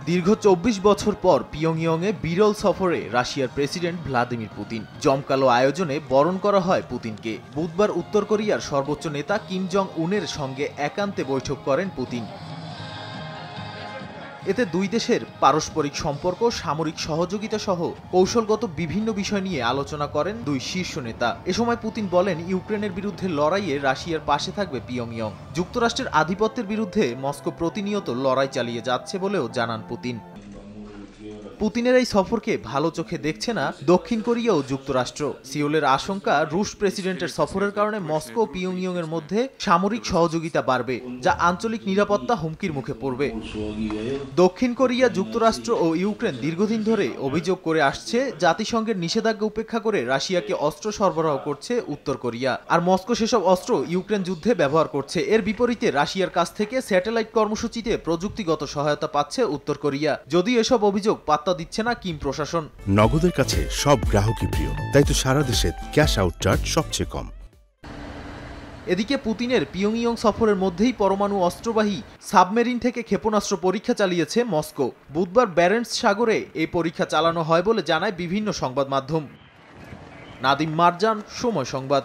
দীর্ঘ ২৪ বছর পর পিয়ংইয়ংয়ে বিরল সফরে রাশিয়ার প্রেসিডেন্ট ভ্লাদিমির পুতিন। জমকালো আয়োজনে বরণ করা হয় পুতিনকে। বুধবার উত্তর কোরিয়ার সর্বোচ্চ নেতা কিম জং উনের সঙ্গে একান্তে বৈঠক করেন পুতিন। এতে দুই দেশের পারস্পরিক সম্পর্ক, সামরিক সহযোগিতা সহ কৌশলগত বিভিন্ন বিষয় নিয়ে আলোচনা করেন দুই শীর্ষ নেতা। এ সময় পুতিন বলেন, ইউক্রেনের বিরুদ্ধে লড়াইয়ে রাশিয়ার পাশে থাকবে পিয়ংইয়ং। যুক্তরাষ্ট্রের আধিপত্যের বিরুদ্ধে মস্কো প্রতিনিয়ত লড়াই চালিয়ে যাচ্ছে বলেও জানান পুতিন। পুতিনের এই সফরকে ভালো চোখে দেখছে না দক্ষিণ কোরিয়া ও যুক্তরাষ্ট্র। সিওলের আশঙ্কা, রুশ প্রেসিডেন্টের সফরের কারণে মস্কো ও পিয়ংইয়ং এর মধ্যে সামরিক সহযোগিতা বাড়বে, যা আঞ্চলিক নিরাপত্তা হুমকির মুখে পড়বে। দক্ষিণ কোরিয়া, যুক্তরাষ্ট্র ও ইউক্রেন দীর্ঘদিন ধরে অভিযোগ করে আসছে, জাতিসংঘের নিষেধাজ্ঞা উপেক্ষা করে রাশিয়াকে অস্ত্র সরবরাহ করছে উত্তর কোরিয়া, আর মস্কো সেসব অস্ত্র ইউক্রেন যুদ্ধে ব্যবহার করছে। এর বিপরীতে রাশিয়ার কাছ থেকে স্যাটেলাইট কর্মসূচিতে প্রযুক্তিগত সহায়তা পাচ্ছে উত্তর কোরিয়া। যদিও এসব অভিযোগ পাত্তা দিচ্ছে না কিম প্রশাসন। নগদের কাছে সব গ্রাহকই প্রিয়, তাই তো সারা দেশে ক্যাশ আউট চার্জ সবচেয়ে কম। এদিকে পুতিনের পিয়ংইয়ং সফরের মধ্যেই পরমাণু অস্ত্রবাহী সাবমেরিন থেকে ক্ষেপণাস্ত্র পরীক্ষা চালিয়েছে মস্কো। বুধবার ব্যারেন্টস সাগরে এই পরীক্ষা চালানো হয় বলে জানায় বিভিন্ন সংবাদ মাধ্যম। নাদিম মারজান, সময় সংবাদ।